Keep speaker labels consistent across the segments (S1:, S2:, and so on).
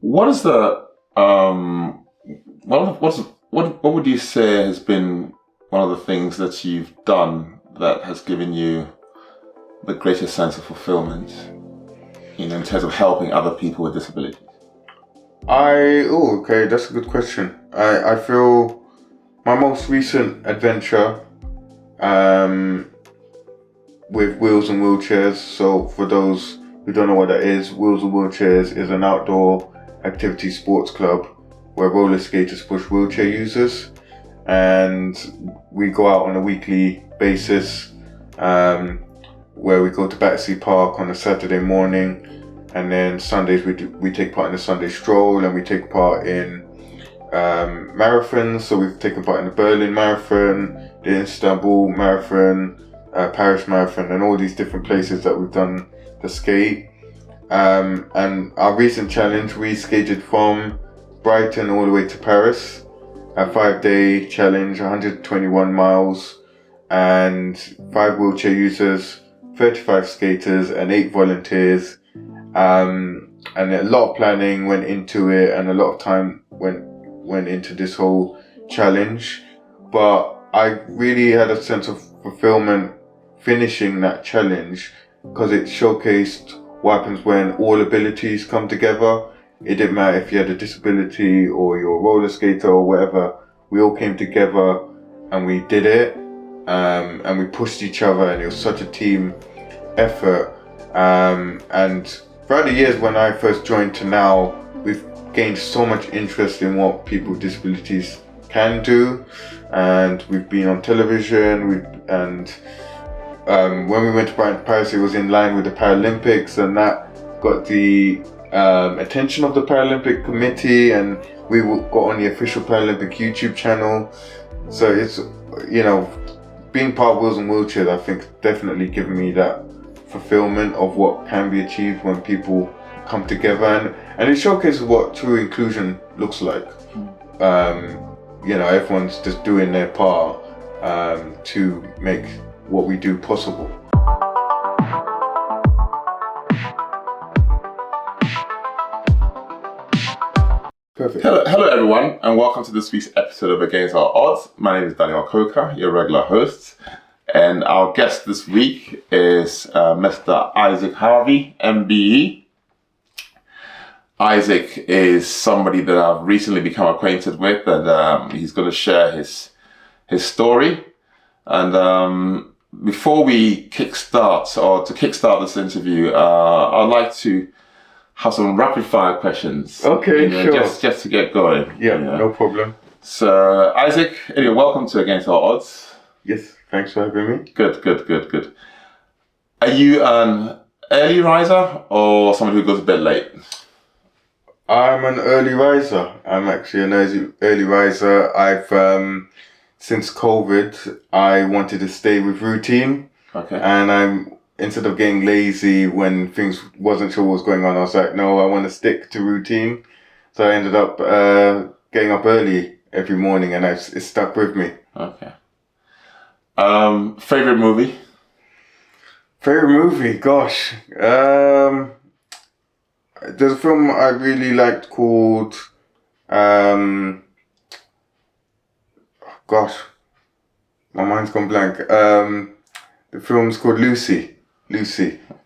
S1: What is the what would you say has been one of the things that you've done that has given you the greatest sense of fulfillment, in terms of helping other people with disabilities?
S2: Okay, that's a good question. I feel my most recent adventure with Wheels and Wheelchairs. So for those who don't know what that is, Wheels and Wheelchairs is an outdoor activity sports club where roller skaters push wheelchair users, and we go out on a weekly basis where we go to Battersea Park on a Saturday morning, and then Sundays we take part in the Sunday stroll, and we take part in marathons. So we've taken part in the Berlin Marathon, the Istanbul Marathon, Paris Marathon, and all these different places that we've done the skate. And our recent challenge, we skated from Brighton all the way to Paris, a 5-day challenge, 121 miles, and 5 wheelchair users, 35 skaters, and 8 volunteers. And a lot of planning went into it, and a lot of time went into this whole challenge. But I really had a sense of fulfillment finishing that challenge, because it showcased what happens when all abilities come together. It didn't matter if you had a disability or you're a roller skater or whatever. We all came together and we did it, and we pushed each other, and it was such a team effort. And throughout the years when I first joined to now, we've gained so much interest in what people with disabilities can do, and we've been on television. When we went to Paris, it was in line with the Paralympics, and that got the attention of the Paralympic Committee, and we got on the official Paralympic YouTube channel. So it's, being part of Wheels and Wheelchairs, I think definitely given me that fulfillment of what can be achieved when people come together, and it showcases what true inclusion looks like. Everyone's just doing their part to make what we do possible. Perfect.
S1: Hello everyone, and welcome to this week's episode of Against Our Odds. My name is Daniel Coker, your regular host, and our guest this week is Mr. Isaac Harvey, MBE. Isaac is somebody that I've recently become acquainted with, and he's going to share his story. And before we kickstart this interview, I'd like to have some rapid fire questions.
S2: Okay, sure.
S1: Just to get going.
S2: Yeah, no problem.
S1: So, Isaac, anyway, welcome to Against Our Odds.
S2: Yes, thanks for having me.
S1: Good. Are you an early riser or somebody who goes to bed late?
S2: I'm an early riser. I'm actually an early riser. I've since COVID, I wanted to stay with routine.
S1: Okay.
S2: And instead of getting lazy when things wasn't sure what was going on, I was like, no, I want to stick to routine. So I ended up getting up early every morning, and it stuck with me.
S1: Okay. Favorite movie?
S2: Gosh. There's a film I really liked called, gosh, my mind's gone blank. The film's called Lucy.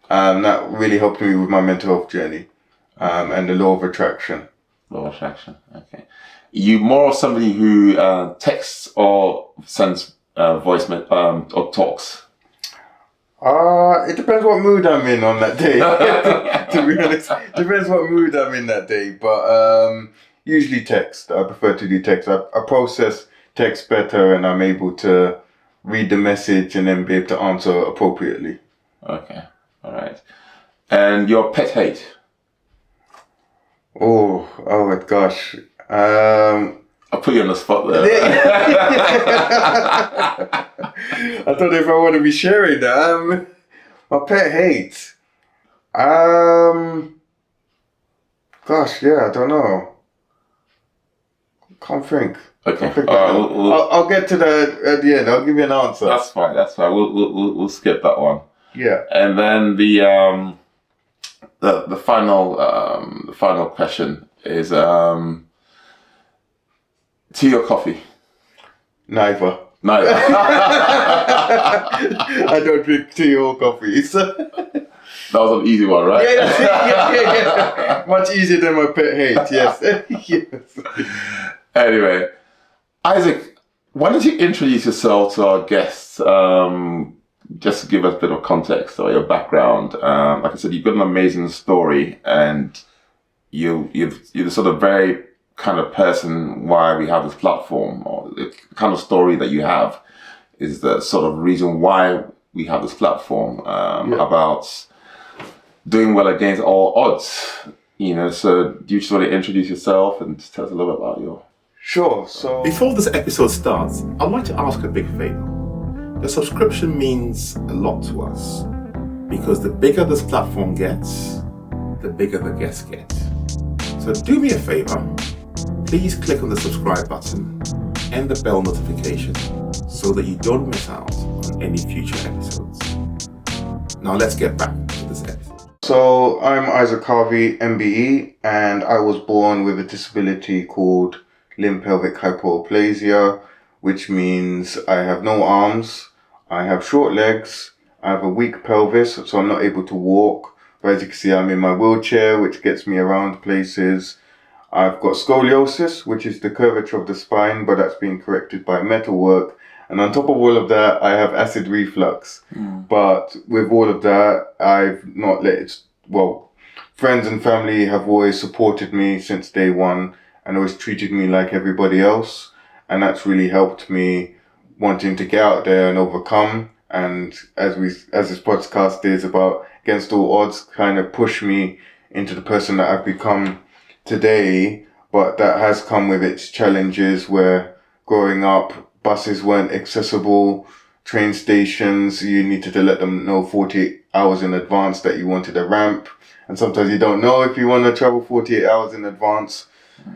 S2: That really helped me with my mental health journey, and the law of attraction.
S1: Law of attraction, okay. You more of somebody who texts or sends voice or talks?
S2: It depends what mood I'm in on that day. To be honest, depends what mood I'm in that day. But usually text. I prefer to do text. I process text better, and I'm able to read the message and then be able to answer appropriately.
S1: Okay, all right. And your pet hate?
S2: Oh my gosh.
S1: I'll put you on the spot there.
S2: I don't know if I want to be sharing that. My pet hate. Gosh, yeah, I don't know. Can't think.
S1: Okay.
S2: I'll get to that at the end. I'll give you an answer.
S1: That's fine. We'll skip that one.
S2: Yeah.
S1: And then the final question is tea or coffee?
S2: Neither.
S1: Neither.
S2: I don't drink tea or coffee.
S1: That was an easy one, right?
S2: Yeah. Much easier than my pet hate, yes. Yes.
S1: Anyway, Isaac, why don't you introduce yourself to our guests? Just to give us a bit of context or your background. Like I said, you've got an amazing story, and you're the sort of very kind of person why we have this platform, or the kind of story that you have is the sort of reason why we have this platform about doing well against all odds. So do you just want to introduce yourself and tell us a little bit about your...
S2: Sure, so...
S3: Before this episode starts, I'd like to ask a big favor. The subscription means a lot to us, because the bigger this platform gets, the bigger the guests get. So do me a favor, please click on the subscribe button and the bell notification so that you don't miss out on any future episodes. Now let's get back to this episode.
S2: So I'm Isaac Harvey, MBE, and I was born with a disability called limb pelvic hypoplasia, which means I have no arms, I have short legs, I have a weak pelvis, so I'm not able to walk. But as you can see, I'm in my wheelchair, which gets me around places. I've got scoliosis, which is the curvature of the spine, but that's being corrected by metalwork. And on top of all of that, I have acid reflux. But with all of that, I've not let it... Well, friends and family have always supported me since day one and always treated me like everybody else. And that's really helped me wanting to get out there and overcome. And as this podcast is about against all odds, kind of push me into the person that I've become today. But that has come with its challenges, where growing up, buses weren't accessible, train stations, you needed to let them know 48 hours in advance that you wanted a ramp. And sometimes you don't know if you want to travel 48 hours in advance.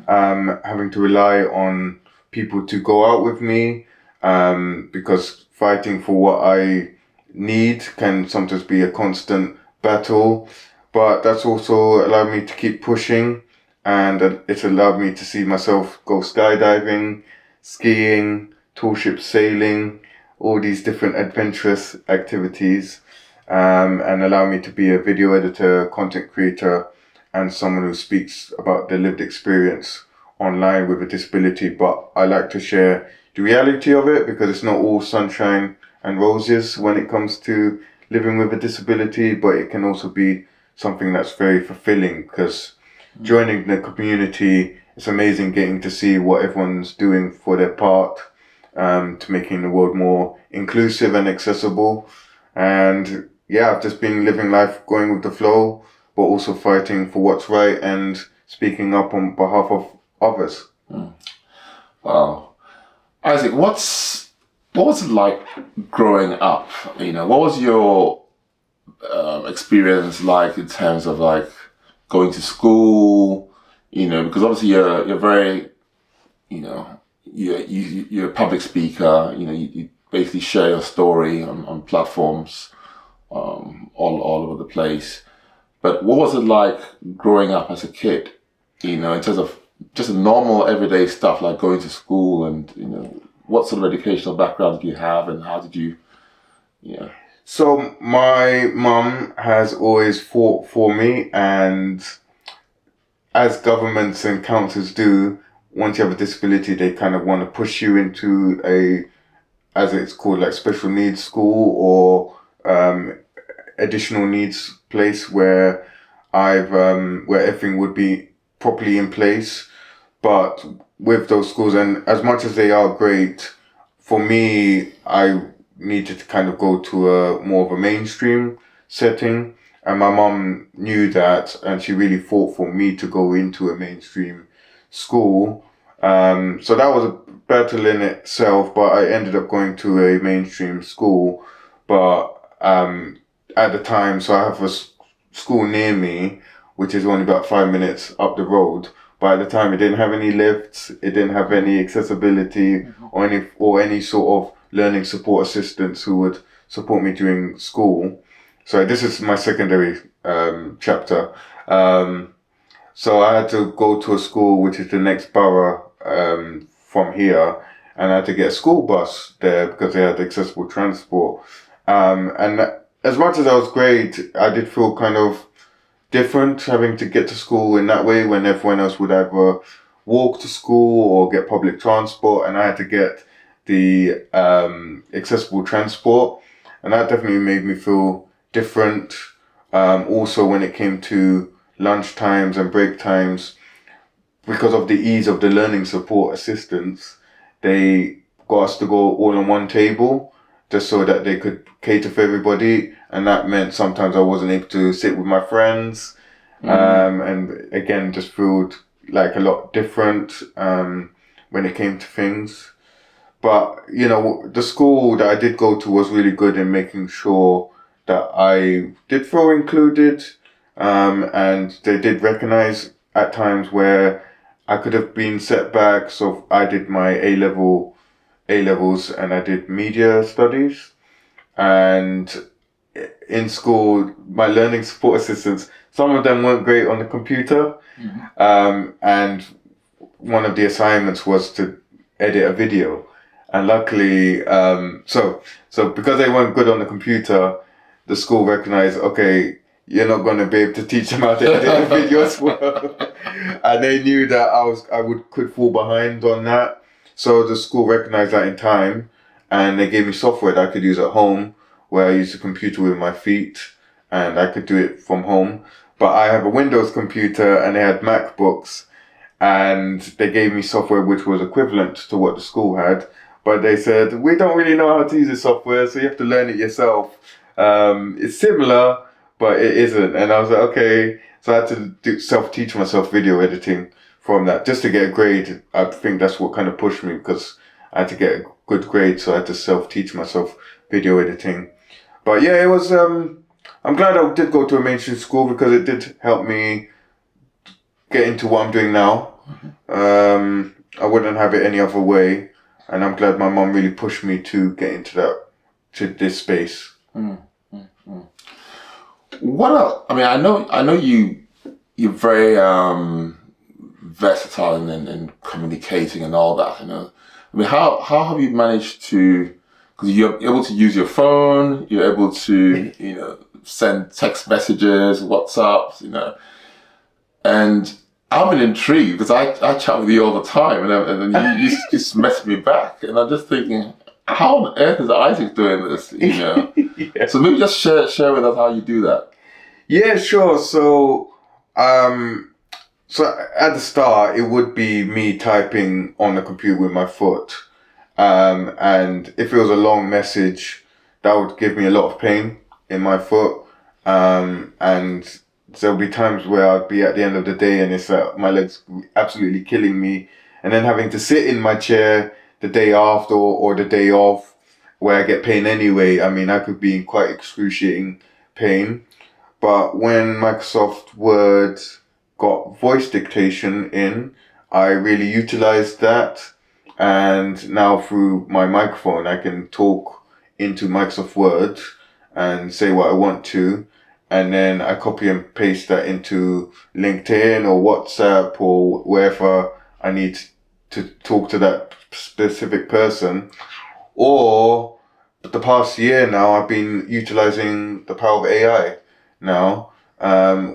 S2: Having to rely on people to go out with me, because fighting for what I need can sometimes be a constant battle. But that's also allowed me to keep pushing, and it's allowed me to see myself go skydiving, skiing, tall ship sailing, all these different adventurous activities, and allow me to be a video editor, content creator, and someone who speaks about their lived experience online with a disability. But I like to share the reality of it, because it's not all sunshine and roses when it comes to living with a disability, but it can also be something that's very fulfilling, because joining the community, it's amazing getting to see what everyone's doing for their part, to making the world more inclusive and accessible. And yeah, I've just been living life going with the flow, but also fighting for what's right and speaking up on behalf of others.
S1: Wow. Isaac, what was it like growing up? What was your experience like in terms of like going to school? Because obviously you're very, you're a public speaker. You basically share your story on platforms all over the place. But what was it like growing up as a kid? In terms of just normal everyday stuff like going to school, and what sort of educational background did you have, and how did you?
S2: So my mum has always fought for me, and as governments and councils do, once you have a disability, they kind of want to push you into a, as it's called, like special needs school or additional needs place where where everything would be properly in place. But with those schools, and as much as they are great, for me, I needed to kind of go to a more of a mainstream setting. And my mum knew that, and she really fought for me to go into a mainstream school. So that was a battle in itself, but I ended up going to a mainstream school. But at the time, so I have a school near me, which is only about 5 minutes up the road. But at the time, it didn't have any lifts, it didn't have any accessibility or any sort of learning support assistants who would support me during school. So this is my secondary chapter. So I had to go to a school which is the next borough from here, and I had to get a school bus there because they had accessible transport. And as much as I was great, I did feel kind of different having to get to school in that way when everyone else would either walk to school or get public transport, and I had to get the accessible transport, and that definitely made me feel different. Also, when it came to lunch times and break times, because of the ease of the learning support assistance, they got us to go all on one table just so that they could cater for everybody. And that meant sometimes I wasn't able to sit with my friends. And again, just felt like a lot different when it came to things. But, you know, the school that I did go to was really good in making sure that I did feel included. And they did recognize at times where I could have been set back. So I did my A-levels and I did media studies. And in school, my learning support assistants, some of them weren't great on the computer. And one of the assignments was to edit a video. And luckily, so because they weren't good on the computer, the school recognized, okay, you're not going to be able to teach them how to edit a video as well. And they knew that could fall behind on that. So the school recognized that in time, and they gave me software that I could use at home, where I used a computer with my feet, and I could do it from home. But I have a Windows computer, and they had MacBooks, and they gave me software which was equivalent to what the school had. But they said, we don't really know how to use this software, so you have to learn it yourself. It's similar, but it isn't. And I was like, okay. So I had to self-teach myself video editing from that, just to get a grade. I think that's what kind of pushed me, because I had to get a good grade, so I had to self-teach myself video editing. But yeah, it was, I'm glad I did go to a mainstream school, because it did help me get into what I'm doing now. I wouldn't have it any other way. And I'm glad my mum really pushed me to get into this space.
S1: What else? I mean, I know you're very versatile in communicating and all that. You know, I mean, how have you managed to? Because you're able to use your phone, you're able to send text messages, WhatsApps, and I've been intrigued because I chat with you all the time, and then you just message me back, and I'm just thinking, how on earth is Isaac doing this?
S2: Yeah.
S1: So maybe just share with us how you do that.
S2: Yeah, sure. So, so at the start, it would be me typing on the computer with my foot, and if it was a long message, that would give me a lot of pain in my foot, and there'll be times where I'd be at the end of the day and it's my legs absolutely killing me, and then having to sit in my chair the day after or the day off, where I get pain anyway. I mean, I could be in quite excruciating pain. But when Microsoft Word got voice dictation in, I really utilized that. And now through my microphone, I can talk into Microsoft Word and say what I want to. And then I copy and paste that into LinkedIn or WhatsApp or wherever I need to talk to that specific person. Or the past year now, I've been utilizing the power of AI now,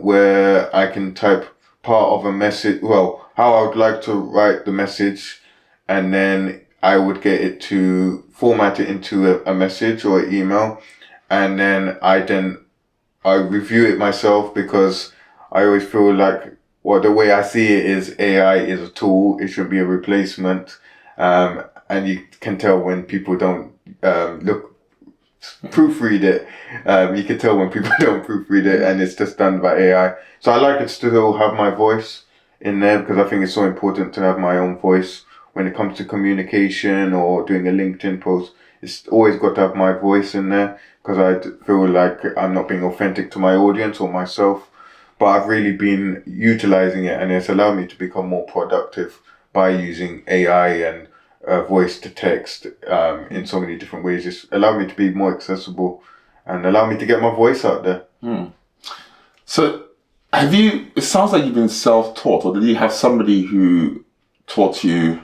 S2: where I can type part of a message, well, how I would like to write the message, and then I would get it to format it into a message or an email, and then I review it myself, because I always feel like, well, the way I see it is AI is a tool, it shouldn't be a replacement, and you can tell when people don't proofread it. You can tell when people don't proofread it and it's just done by AI. So I like it to still have my voice in there, because I think it's so important to have my own voice when it comes to communication or doing a LinkedIn post. It's always got to have my voice in there, because I feel like I'm not being authentic to my audience or myself. But I've really been utilizing it, and it's allowed me to become more productive by using AI and voice to text in so many different ways. It's allowed me to be more accessible and allow me to get my voice out there.
S1: So have you? It sounds like you've been self-taught, or did you have somebody who taught you,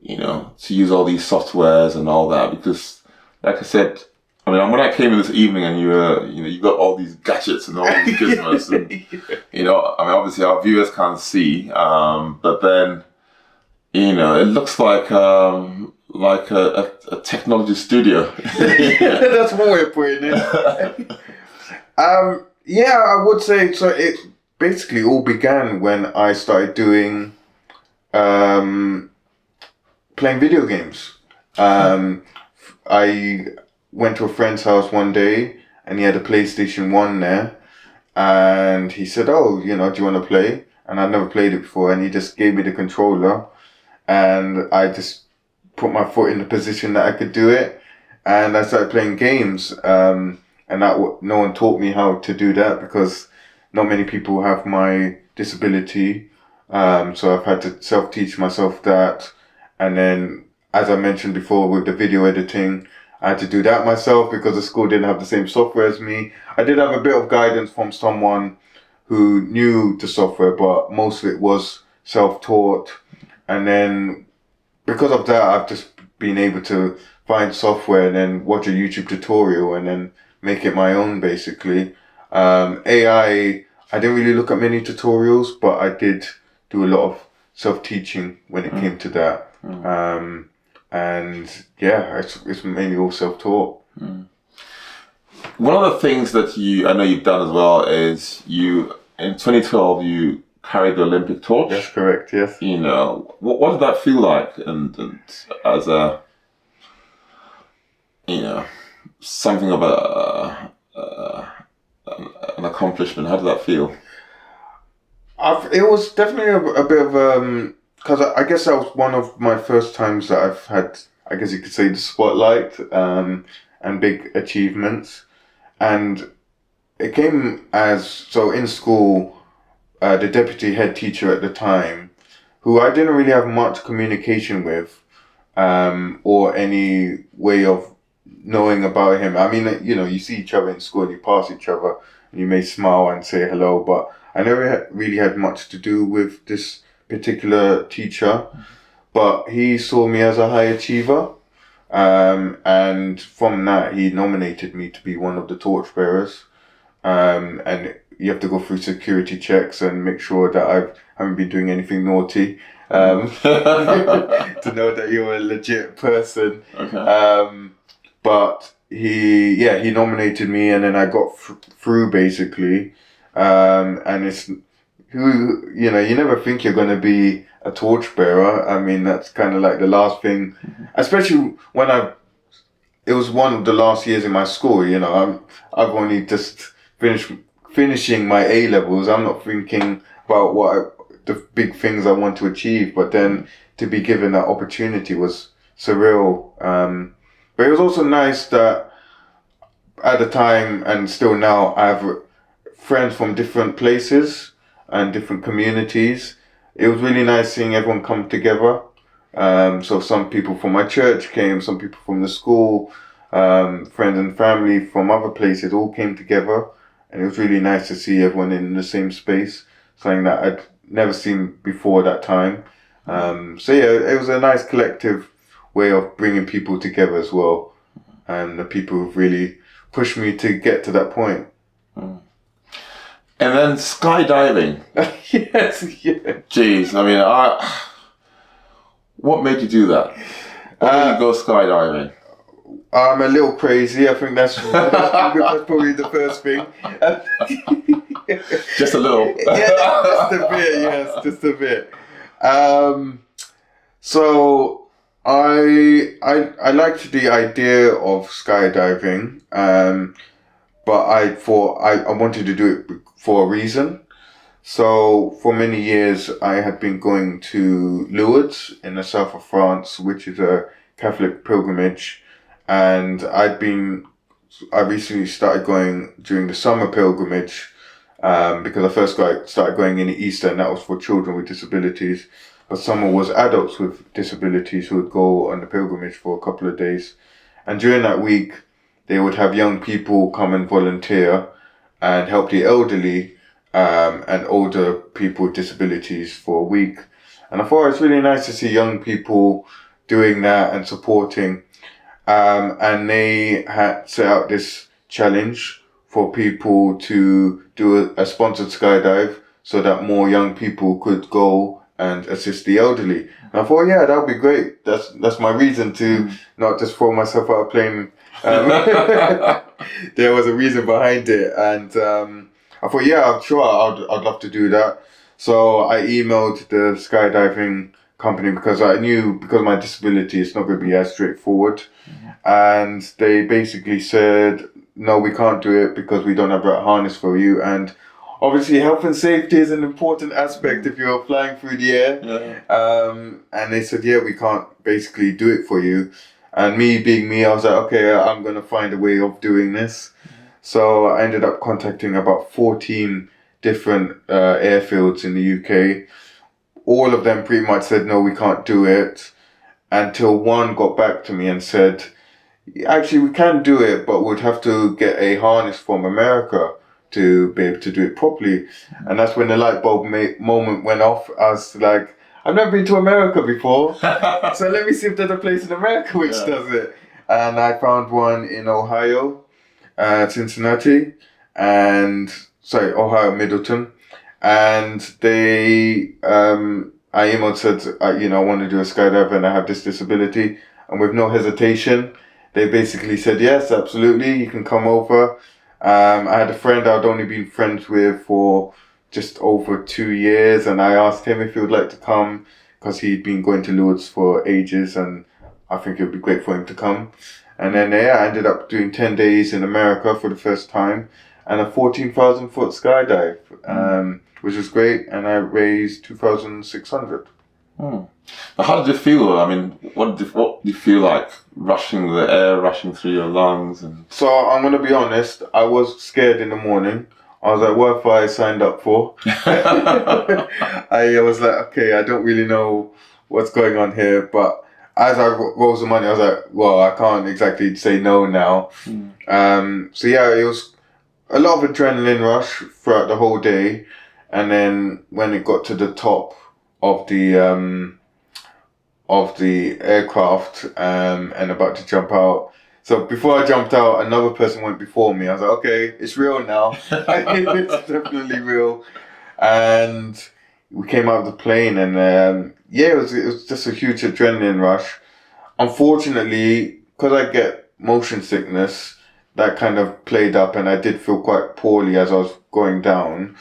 S1: to use all these softwares and all that? Because, like I said, I mean, when I came in this evening and you got all these gadgets and all these gizmos, and I mean, obviously our viewers can't see, but then, it looks like a technology studio.
S2: That's one way of putting it. Yeah, I would say so. It basically all began when I started doing playing video games. I went to a friend's house one day and he had a PlayStation 1 there, and he said, "Oh, do you want to play?" And I'd never played it before, and he just gave me the controller, and I just put my foot in the position that I could do it, and I started playing games. And no one taught me how to do that because not many people have my disability. So I've had to self-teach myself that. And then, as I mentioned before, with the video editing, I had to do that myself because the school didn't have the same software as me. I did have a bit of guidance from someone who knew the software, but most of it was self-taught. And then, because of that, I've just been able to find software and then watch a YouTube tutorial and then make it my own, basically. AI, I didn't really look at many tutorials, but I did do a lot of self-teaching when it came to that. And yeah, it's mainly all self-taught.
S1: One of the things that I know you've done as well is in 2012 you carried the Olympic torch.
S2: That's correct, yes.
S1: What did that feel like? And as a, something of an accomplishment, how did that feel?
S2: It was definitely a bit of because I guess that was one of my first times that I've had, I guess you could say, the spotlight and big achievements. And it came so in school, the deputy head teacher at the time, who I didn't really have much communication with, or any way of knowing about him. I mean, you see each other in school and you pass each other and you may smile and say hello, but I never really had much to do with this particular teacher. But he saw me as a high achiever, and from that he nominated me to be one of the torchbearers. And you have to go through security checks and make sure that I haven't been doing anything naughty, to know that you're a legit person.
S1: Okay.
S2: But he nominated me, and then I got through, basically. And it's you never think you're going to be a torchbearer. I mean, that's kind of like the last thing, especially when it was one of the last years in my school. I've only just finishing my A levels. I'm not thinking about the big things I want to achieve, but then to be given that opportunity was surreal. But it was also nice that at the time and still now I have friends from different places and different communities. It was really nice seeing everyone come together. So some people from my church came, some people from the school, friends and family from other places all came together. And it was really nice to see everyone in the same space, something that I'd never seen before that time. So yeah, it was a nice collective way of bringing people together as well. And the people who've really pushed me to get to that point.
S1: And then skydiving.
S2: Yes, yeah.
S1: Jeez, I mean, what made you do that? What made you go skydiving?
S2: I'm a little crazy. I think that's probably the first thing.
S1: Just a little.
S2: Yeah, just a bit. Yes, just a bit. So I liked the idea of skydiving, but I thought I wanted to do it for a reason. So for many years I had been going to Lourdes in the south of France, which is a Catholic pilgrimage, and I recently started going during the summer pilgrimage, because I first started going in the Easter, and that was for children with disabilities. But summer was adults with disabilities who would go on the pilgrimage for a couple of days. And during that week, they would have young people come and volunteer and help the elderly and older people with disabilities for a week. And I thought it's really nice to see young people doing that and supporting. And they had set out this challenge for people to do a sponsored skydive so that more young people could go and assist the elderly. And I thought, yeah, that would be great. That's my reason to not just throw myself out of plane. There was a reason behind it. And I thought, yeah, I'm sure I'd love to do that. So I emailed the skydiving company because I knew, because of my disability, it's not going to be as straightforward. And they basically said, no, we can't do it because we don't have that harness for you. And obviously health and safety is an important aspect if you're flying through the air. And they said, yeah, we can't basically do it for you. And me being me, I was like, okay, I'm going to find a way of doing this. So I ended up contacting about 14 different airfields in the UK. All of them pretty much said, no, we can't do it. Until one got back to me and said, actually, we can do it, but we'd have to get a harness from America to be able to do it properly. And that's when the light bulb moment went off. I was like, I've never been to America before, so let me see if there's a place in America which does it. And I found one in Ohio, Cincinnati, Ohio, Middleton. And they, I emailed, said, I want to do a skydive and I have this disability. And with no hesitation, they basically said, yes, absolutely, you can come over. I had a friend I'd only been friends with for just over 2 years, and I asked him if he would like to come because he'd been going to Lourdes for ages, and I think it would be great for him to come. And then I ended up doing 10 days in America for the first time, and a 14,000 foot skydive, which was great, and I raised 2,600.
S1: How did you feel? I mean, what did you feel like rushing the air, rushing through your lungs? And
S2: so I'm going to be honest, I was scared in the morning. I was like, what have I signed up for? I was like, okay, I don't really know what's going on here. But as I rose the money, I was like, well, I can't exactly say no now. So yeah, it was a lot of adrenaline rush throughout the whole day. And then when it got to the top of the aircraft and about to jump out. So before I jumped out, another person went before me. I was like, okay, it's real now. It's definitely real. And we came out of the plane and it was just a huge adrenaline rush. Unfortunately, because I get motion sickness, that kind of played up and I did feel quite poorly as I was going down.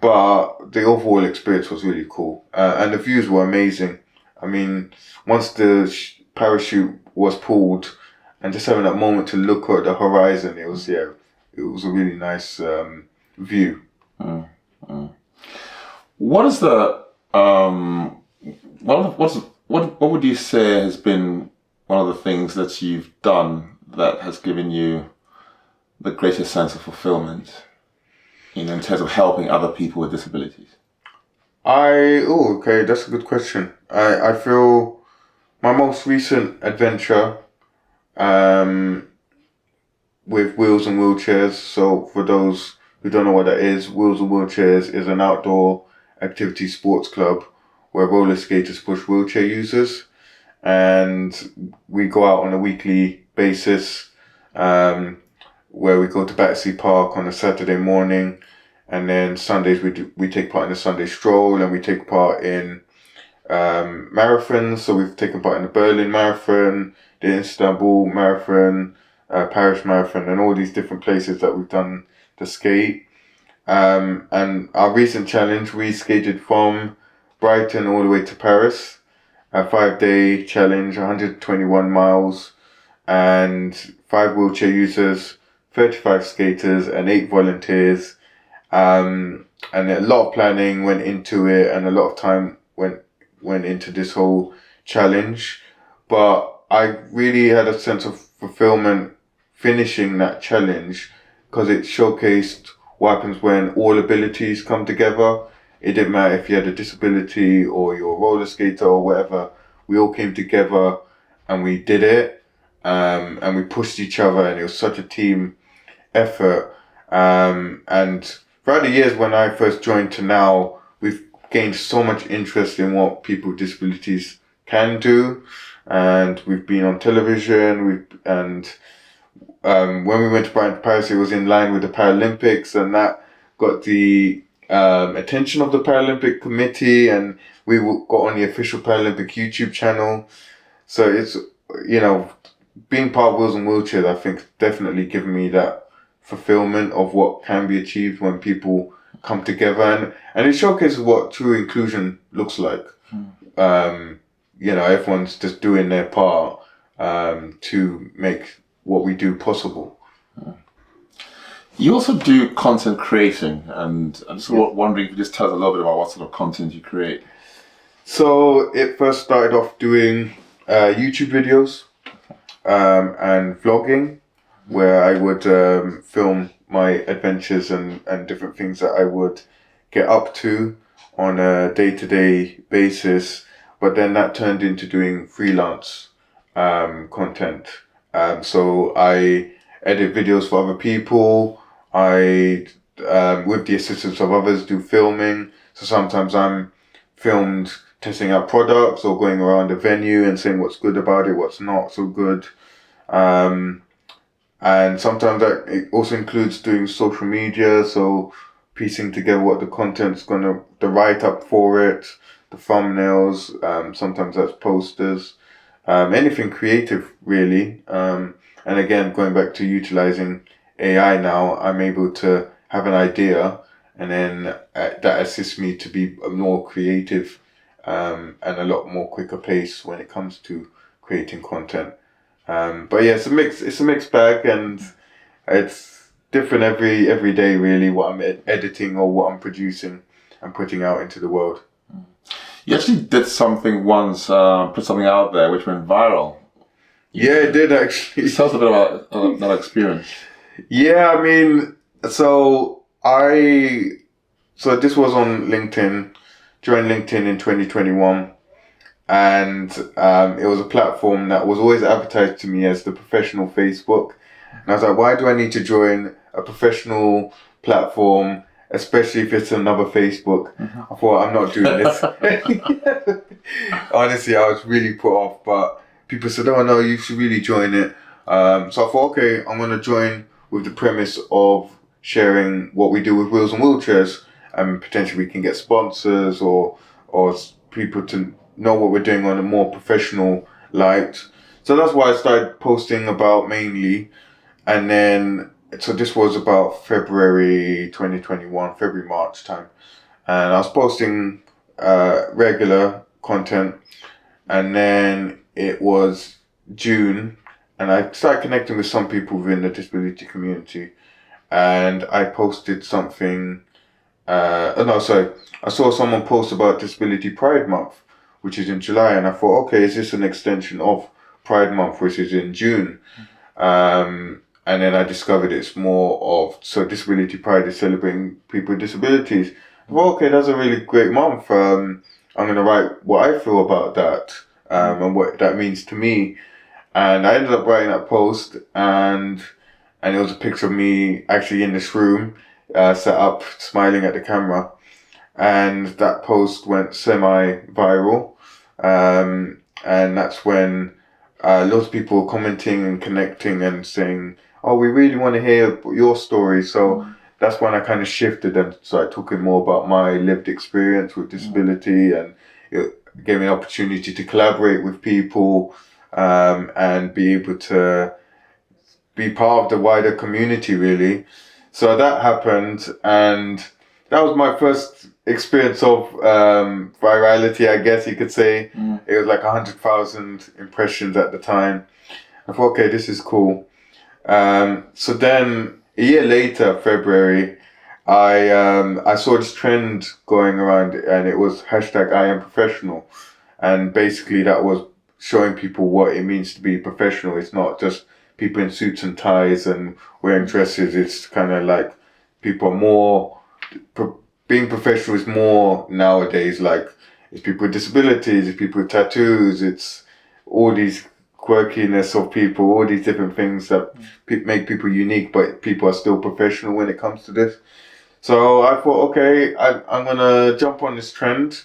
S2: But the overall experience was really cool. And the views were amazing. I mean, once the parachute was pulled and just having that moment to look at the horizon, it was a really nice view.
S1: What is the what would you say has been one of the things that you've done that has given you the greatest sense of fulfillment, in terms of helping other people with disabilities?
S2: Okay, that's a good question. I feel my most recent adventure with Wheels and Wheelchairs. So for those who don't know what that is, Wheels and Wheelchairs is an outdoor activity sports club where roller skaters push wheelchair users. And we go out on a weekly basis where we go to Battersea Park on a Saturday morning. And then Sundays we take part in the Sunday stroll, and we take part in marathons. So we've taken part in the Berlin Marathon, the Istanbul Marathon, Paris Marathon, and all these different places that we've done to skate. And our recent challenge, we skated from Brighton all the way to Paris, a 5-day challenge, 121 miles, and 5 wheelchair users, 35 skaters, and 8 volunteers. And a lot of planning went into it, and a lot of time went into this whole challenge. But I really had a sense of fulfillment finishing that challenge because it showcased what happens when all abilities come together. It didn't matter if you had a disability or you're a roller skater or whatever. We all came together and we did it, and we pushed each other, and it was such a team effort. And throughout the years when I first joined to now, we've gained so much interest in what people with disabilities can do, and we've been on television. When we went to Paris, it was in line with the Paralympics, and that got the attention of the Paralympic Committee, and we got on the official Paralympic YouTube channel. So it's, being part of Wheels and Wheelchairs, I think, definitely given me that fulfillment of what can be achieved when people come together, and it showcases what true inclusion looks like. Everyone's just doing their part to make what we do possible.
S1: You also do content creating, and I'm just wondering if you could just tell us a little bit about what sort of content you create.
S2: So it first started off doing YouTube videos and vlogging, where I would film my adventures and different things that I would get up to on a day-to-day basis. But then that turned into doing freelance content. So I edit videos for other people. I, with the assistance of others, do filming. So sometimes I'm filmed testing out products or going around a venue and saying what's good about it, what's not so good. And sometimes it also includes doing social media, so piecing together what the content's the write-up for it, the thumbnails, sometimes that's posters, anything creative really. And again, going back to utilizing AI now, I'm able to have an idea, and then that assists me to be more creative and a lot more quicker pace when it comes to creating content. But yeah, it's a mixed bag, and it's different every day really, what I'm editing or what I'm producing and putting out into the world.
S1: You actually did something once, put something out there which went viral.
S2: Yeah, it did actually.
S1: Tell us a bit about that experience.
S2: Yeah, I mean, so this was on LinkedIn, joined LinkedIn in 2021. And it was a platform that was always advertised to me as the professional Facebook. And I was like, why do I need to join a professional platform, especially if it's another Facebook? I thought, I'm not doing this. Honestly, I was really put off, but people said, oh no, you should really join it. So I thought, okay, I'm going to join with the premise of sharing what we do with Wheels and Wheelchairs, and potentially we can get sponsors or people to know what we're doing on a more professional light. So that's why I started posting about mainly. And then, so this was about February 2021, February, March time. And I was posting regular content. And then it was June, and I started connecting with some people within the disability community. And I posted something, I saw someone post about Disability Pride Month, which is in July, and I thought, okay, is this an extension of Pride Month, which is in June? And then I discovered it's more of, so Disability Pride is celebrating people with disabilities. I thought, okay, that's a really great month. I'm going to write what I feel about that, and what that means to me. And I ended up writing that post, and it was a picture of me actually in this room, set up, smiling at the camera. And that post went semi-viral. And that's when lots of people were commenting and connecting and saying, oh, we really want to hear your story. So that's when I kind of shifted and started talking more about my lived experience with disability, and it gave me an opportunity to collaborate with people and be able to be part of the wider community, really. So that happened, and that was my first experience of virality, I guess you could say. It was like 100,000 impressions at the time. I thought, okay, this is cool. So then a year later, February, I saw this trend going around, and it was hashtag I am professional. And basically that was showing people what it means to be professional. It's not just people in suits and ties and wearing dresses. It's kind of like people are more, being professional is more nowadays, like it's people with disabilities, it's people with tattoos, it's all these quirkiness of people, all these different things that make people unique, but people are still professional when it comes to this. So I thought, okay, I'm gonna jump on this trend,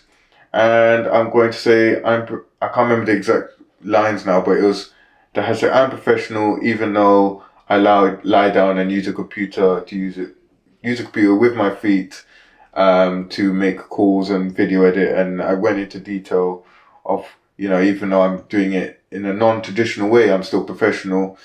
S2: and I'm going to say I can't remember the exact lines now, but it was the hashtag I'm professional, even though I lie down and use a computer use a computer with my feet to make calls and video edit, and I went into detail of, even though I'm doing it in a non-traditional way, I'm still professional.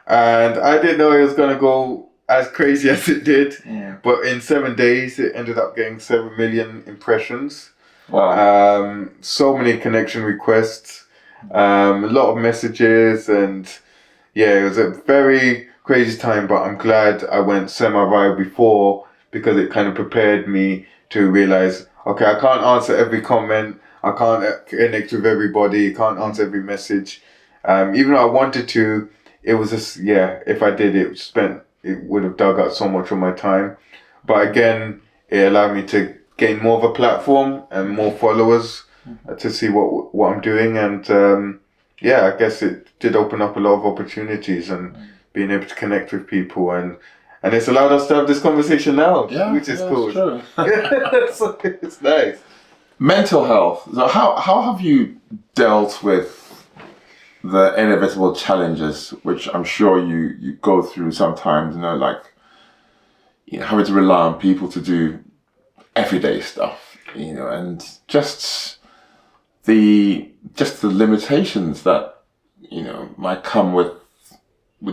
S2: And I didn't know it was going to go as crazy as it did.
S1: Yeah.
S2: But in 7 days, it ended up getting 7 million impressions.
S1: Wow.
S2: So many connection requests, a lot of messages, and yeah, it was a very crazy time. But I'm glad I went semi-viral before, because it kind of prepared me to realize, okay, I can't answer every comment. I can't connect with everybody. Can't answer every message. Even though I wanted to, it was just, if I did, it would have dug out so much of my time. But again, it allowed me to gain more of a platform and more followers to see what I'm doing. And I guess it did open up a lot of opportunities and being able to connect with people. And it's allowed us to have this conversation now, which is cool.
S1: True.
S2: So it's nice.
S1: Mental health. So how have you dealt with the inevitable challenges, which I'm sure you go through sometimes, like having to rely on people to do everyday stuff, and just the limitations that might come with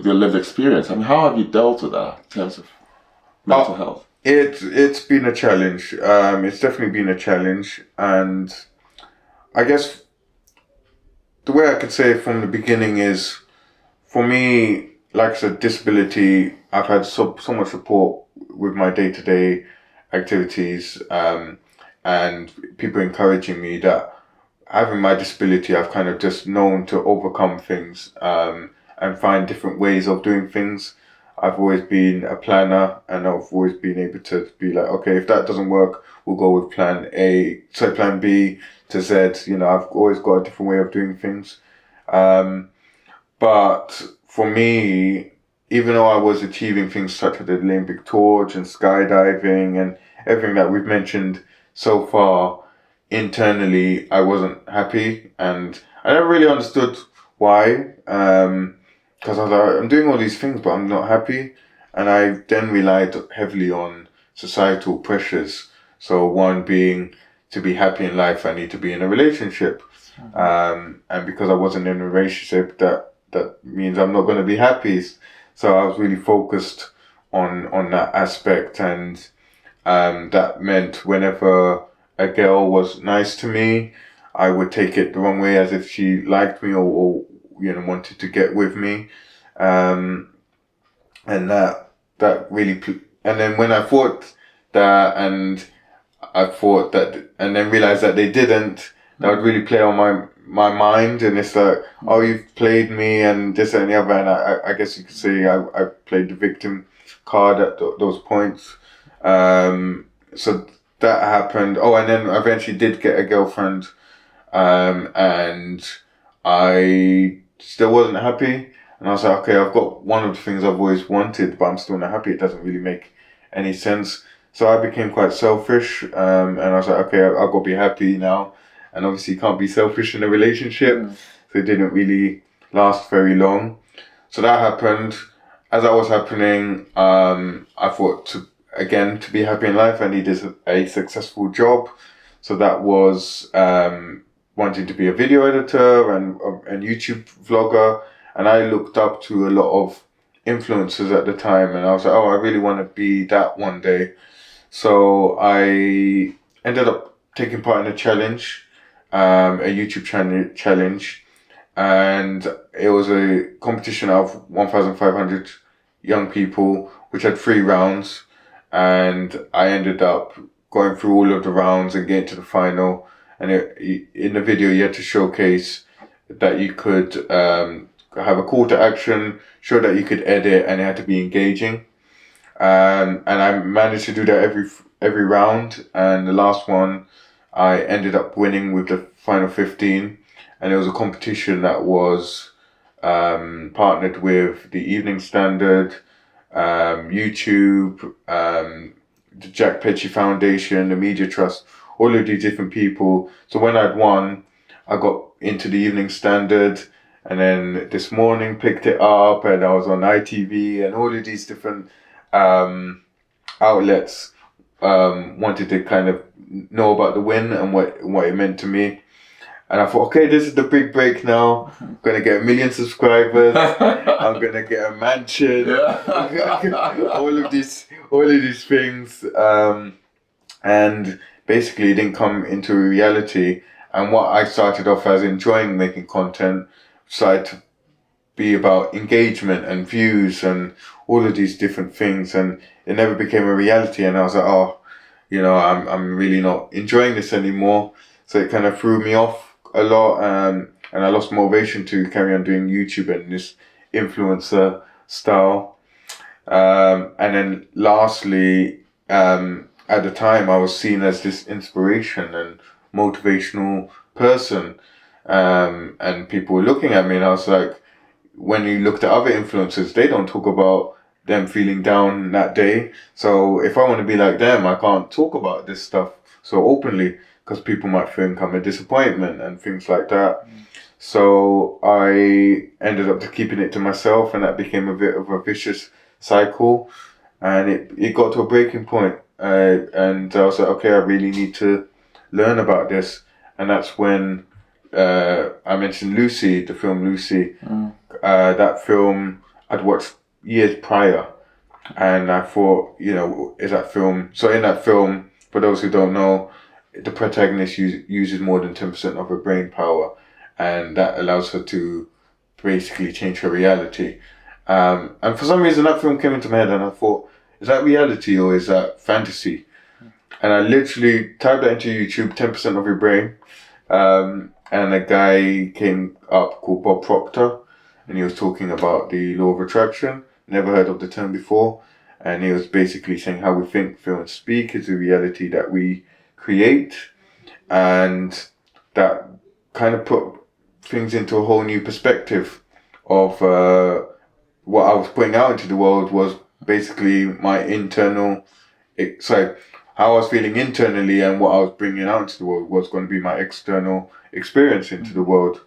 S1: your lived experience. I mean, how have you dealt with that in terms of mental health?
S2: It's been a challenge. It's definitely been a challenge, and I guess the way I could say it from the beginning is, for me, like I said, disability, I've had so much support with my day-to-day activities, and people encouraging me, that having my disability, I've kind of just known to overcome things, and find different ways of doing things. I've always been a planner, and I've always been able to be like, okay, if that doesn't work, we'll go with plan B to Z. I've always got a different way of doing things. But for me, even though I was achieving things such as the Olympic torch and skydiving and everything that we've mentioned so far, internally, I wasn't happy, and I never really understood why. Because I was like, I'm doing all these things, but I'm not happy. And I then relied heavily on societal pressures. So one being, to be happy in life, I need to be in a relationship. And because I wasn't in a relationship, that means I'm not going to be happy. So I was really focused on that aspect. And that meant whenever a girl was nice to me, I would take it the wrong way, as if she liked me or wanted to get with me, and that really. And then when I thought that, and then realized that they didn't, that would really play on my mind, and it's like, oh, you've played me, and this and the other, and I guess you could say I played the victim card at those points. So that happened. Oh, and then I eventually did get a girlfriend, and I still wasn't happy, and I was like, okay, I've got one of the things I've always wanted, but I'm still not happy. It doesn't really make any sense. So I became quite selfish, and I was like, okay, I've got to be happy now, and obviously you can't be selfish in a relationship, so it didn't really last very long. So that happened. As that was happening, I thought to be happy in life, I needed a successful job. So that was wanting to be a video editor and YouTube vlogger. And I looked up to a lot of influencers at the time, and I was like, oh, I really want to be that one day. So I ended up taking part in a challenge, a YouTube challenge, and it was a competition of 1,500 young people, which had 3 rounds, and I ended up going through all of the rounds and getting to the final. And in the video, you had to showcase that you could have a call to action, show that you could edit, and it had to be engaging. And I managed to do that every round. And the last one, I ended up winning with the final 15. And it was a competition that was partnered with the Evening Standard, YouTube, the Jack Petchy Foundation, the Media Trust, all of these different people. So when I'd won, I got into the Evening Standard, and then this morning picked it up, and I was on ITV, and all of these different outlets wanted to kind of know about the win and what it meant to me. And I thought, okay, this is the big break now. I'm gonna get 1 million subscribers. I'm gonna get a mansion. all of these things. And basically, it didn't come into reality. And what I started off as enjoying making content started to be about engagement and views and all of these different things. And it never became a reality. And I was like, oh, I'm really not enjoying this anymore. So it kind of threw me off a lot, and I lost motivation to carry on doing YouTube and this influencer style. And then lastly, at the time I was seen as this inspiration and motivational person, and people were looking at me, and I was like, when you looked at other influencers, they don't talk about them feeling down that day. So if I want to be like them, I can't talk about this stuff so openly, because people might think I'm a disappointment and things like that. So I ended up keeping it to myself, and that became a bit of a vicious cycle. And it got to a breaking point. And I was like, okay, I really need to learn about this. And that's when I mentioned Lucy, the film Lucy. That film I'd watched years prior. And I thought, is that film... So in that film, for those who don't know, the protagonist uses more than 10% of her brain power, and that allows her to basically change her reality. And for some reason that film came into my head, and I thought, is that reality or is that fantasy? And I literally typed that into YouTube, 10% of your brain. And a guy came up called Bob Proctor, and he was talking about the law of attraction. Never heard of the term before. And he was basically saying how we think, feel and speak is the reality that we create, and that kind of put things into a whole new perspective of what I was putting out into the world was basically my how I was feeling internally, and what I was bringing out into the world was going to be my external experience into the world.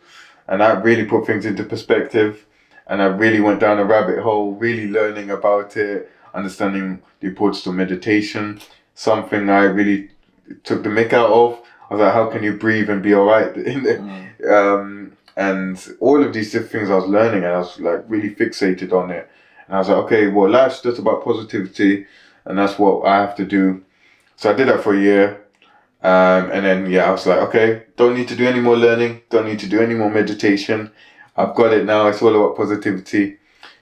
S2: And that really put things into perspective, and I really went down a rabbit hole, really learning about it, understanding the importance of meditation, something I really took the mick out of. I was like, how can you breathe and be alright? And all of these different things I was learning, and I was like really fixated on it. And I was like, okay, well, life's just about positivity, and that's what I have to do. So I did that for a year. And then, I was like, okay, don't need to do any more learning, don't need to do any more meditation. I've got it now, it's all about positivity.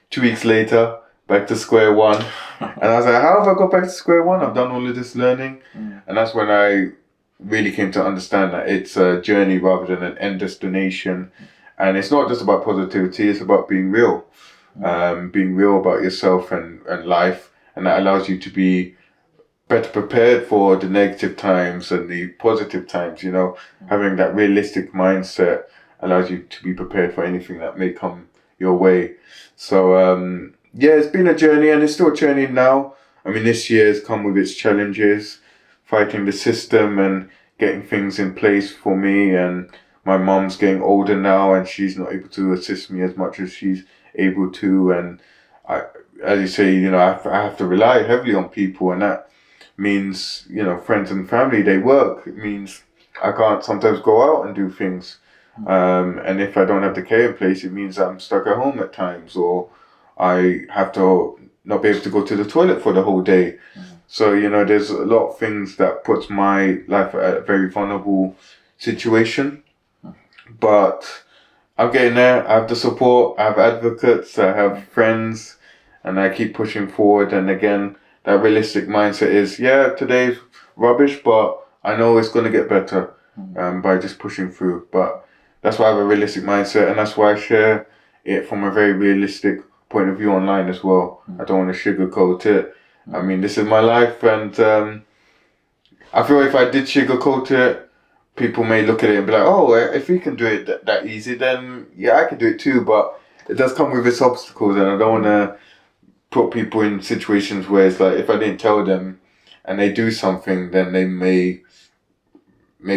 S2: 2 weeks later, back to square one. And I was like, how have I got back to square one? I've done all of this learning. And that's when I really came to understand that it's a journey rather than an end destination. And it's not just about positivity, it's about being real. Being real about yourself and life. And that allows you to be better prepared for the negative times and the positive times, Having that realistic mindset allows you to be prepared for anything that may come your way. So, it's been a journey, and it's still a journey now. I mean, this year has come with its challenges, fighting the system and getting things in place for me. And my mum's getting older now, and she's not able to assist me as much as she's able to. And as you say, I have to rely heavily on people, and that means, friends and family, they work. It means I can't sometimes go out and do things. And if I don't have the care in place, it means I'm stuck at home at times, or I have to not be able to go to the toilet for the whole day. So, there's a lot of things that puts my life at a very vulnerable situation. But I'm getting there. I have the support, I have advocates, I have friends, and I keep pushing forward. And again, that realistic mindset is, today's rubbish, but I know it's going to get better by just pushing through. But that's why I have a realistic mindset, and that's why I share it from a very realistic point of view online as well. I don't want to sugarcoat it. I mean, this is my life, and I feel if I did sugarcoat it, people may look at it and be like, oh, if he can do it that easy, then I can do it too. But it does come with its obstacles, and I don't want to put people in situations where it's like, if I didn't tell them and they do something, then they may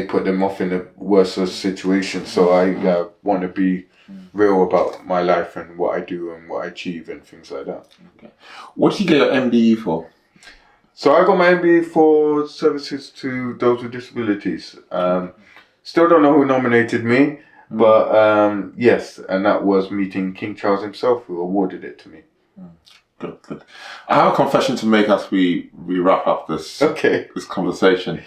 S2: put them off in a worse situation. So I want to be real about my life and what I do and what I achieve and things like that.
S1: Okay. What did you get your MBE for?
S2: So I got my MBE for services to those with disabilities. Still don't know who nominated me, but yes, and that was meeting King Charles himself, who awarded it to me.
S1: Good, good. I have a confession to make as we wrap up this this conversation.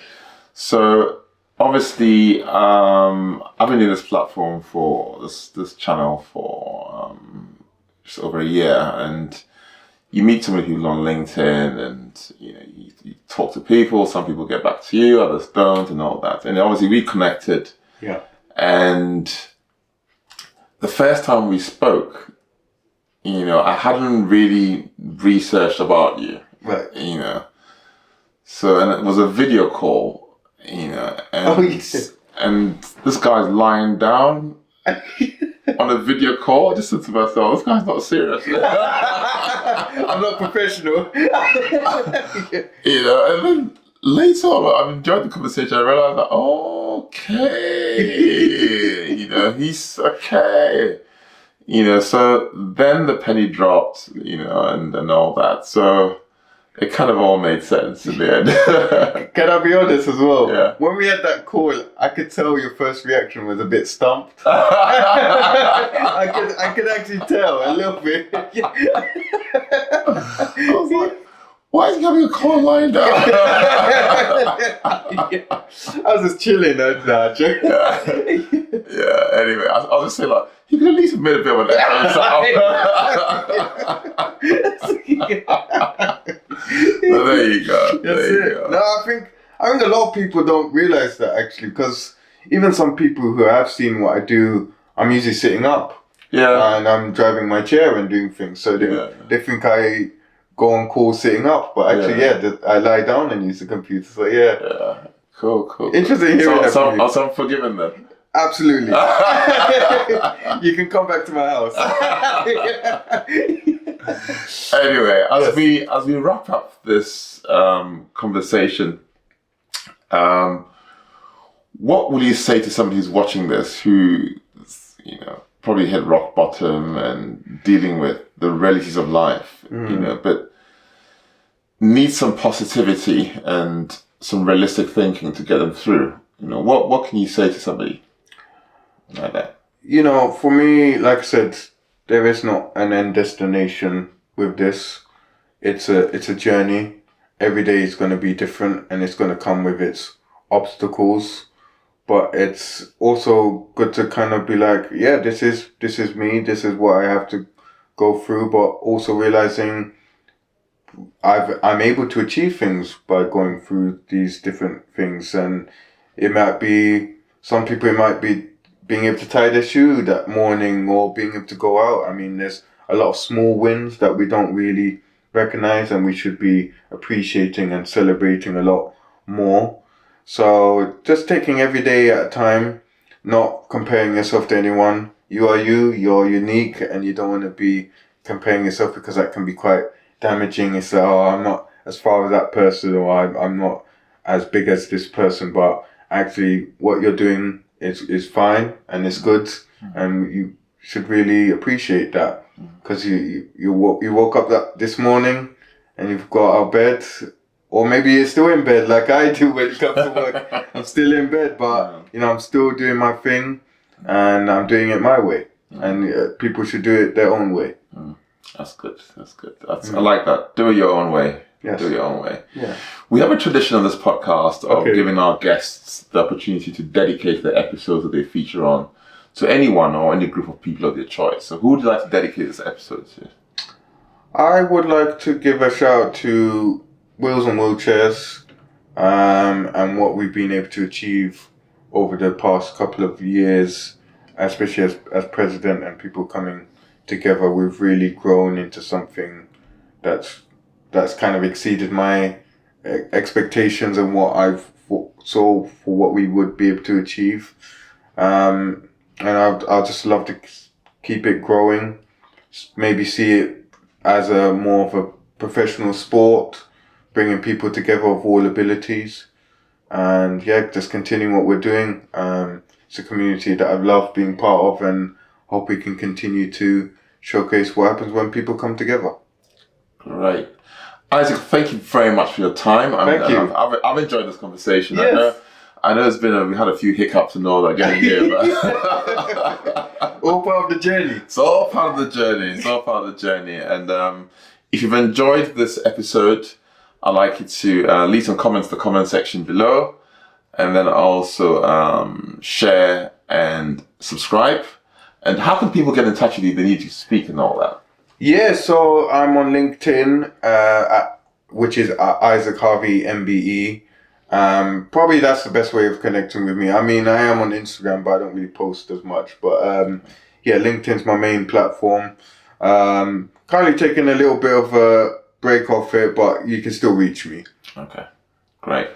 S1: So obviously, I've been in this platform for this channel for just over a year, and you meet so many people on LinkedIn, and you talk to people. Some people get back to you, others don't, and all that. And obviously, we connected.
S2: Yeah. And
S1: the first time we spoke, I hadn't really researched about you.
S2: Right.
S1: So, and it was a video call, and and this guy's lying down on a video call. I just said to myself, this guy's not serious.
S2: I'm not professional.
S1: And then later on, I've enjoyed the conversation. I realized that, okay, he's okay. So then the penny dropped, and all that. So it kind of all made sense in the end.
S2: Can I be honest as well?
S1: Yeah.
S2: When we had that call, I could tell your first reaction was a bit stumped. I could actually tell a little bit.
S1: I was like, why is he having a call lying down?
S2: I was just chilling.
S1: Anyway, I'll just say, like, he could at least admit a bit of an So there you go. There you go.
S2: No, I think a lot of people don't realize that actually, because even some people who have seen what I do, I'm usually sitting up.
S1: Yeah.
S2: And I'm driving my chair and doing things. So they think I go on call sitting up, but actually, I lie down and use the computer. So
S1: yeah, cool.
S2: Interesting hearing that from you.
S1: So I'm forgiven then.
S2: Absolutely. You can come back to my house.
S1: Anyway, as we wrap up this conversation, what will you say to somebody who's watching this, who probably hit rock bottom and dealing with the realities of life, but needs some positivity and some realistic thinking to get them through? What can you say to somebody like that?
S2: For me, like I said, there is not an end destination with this. It's a journey. Every day is going to be different, and it's going to come with its obstacles. But it's also good to kind of be like, yeah, this is me. This is what I have to go through. But also realizing I'm able to achieve things by going through these different things. And it might be, some people, it might be being able to tie their shoe that morning or being able to go out. I mean, there's a lot of small wins that we don't really recognize, and we should be appreciating and celebrating a lot more. So just taking every day at a time, not comparing yourself to anyone. You are you're unique, and you don't want to be comparing yourself, because that can be quite damaging. It's like, I'm not as far as that person, or I'm not as big as this person, but actually what you're doing is fine and it's good, and you should really appreciate that, because you woke up this morning and you've got out of bed, or maybe you're still in bed like I do when it comes to work. I'm still in bed, but I'm still doing my thing, and I'm doing it my way, and people should do it their own way.
S1: That's good. I like that. Do it your own way.
S2: Yes.
S1: Do it your own way.
S2: Yeah.
S1: We have a tradition on this podcast of giving our guests the opportunity to dedicate the episodes that they feature on to anyone or any group of people of their choice. So who would you like to dedicate this episode to?
S2: I would like to give a shout out to Wheels and Wheelchairs, and what we've been able to achieve over the past couple of years, especially as president and people coming together. We've really grown into something that's kind of exceeded my expectations and what I've saw for what we would be able to achieve. And I'd just love to keep it growing, maybe see it as a more of a professional sport, bringing people together of all abilities. And yeah, just continuing what we're doing. It's a community that I've loved being part of, and hope we can continue to showcase what happens when people come together.
S1: Great. Isaac, thank you very much for your time.
S2: Thank you.
S1: I've enjoyed this conversation.
S2: Yes.
S1: I know we had a few hiccups and all that getting here, but
S2: all part of the journey.
S1: It's all part of the journey. And if you've enjoyed this episode, I'd like you to leave some comments in the comment section below, and then also share and subscribe. And how can people get in touch with you if they need you to speak and all that?
S2: Yeah, so I'm on LinkedIn, which is Isaac Harvey MBE. Probably that's the best way of connecting with me. I mean, I am on Instagram, but I don't really post as much. But yeah, LinkedIn's my main platform. Currently taking a little bit of a break off it, but you can still reach me.
S1: Okay, great.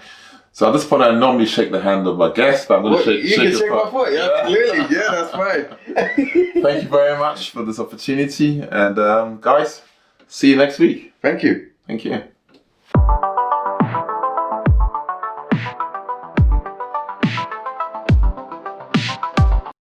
S1: So at this point, I normally shake the hand of my guest, but I'm going to shake
S2: you can
S1: your
S2: shake my foot, yeah,
S1: Yeah.
S2: clearly. Yeah, that's fine.
S1: Thank you very much for this opportunity. And guys, see you next week.
S2: Thank you.
S1: Thank you.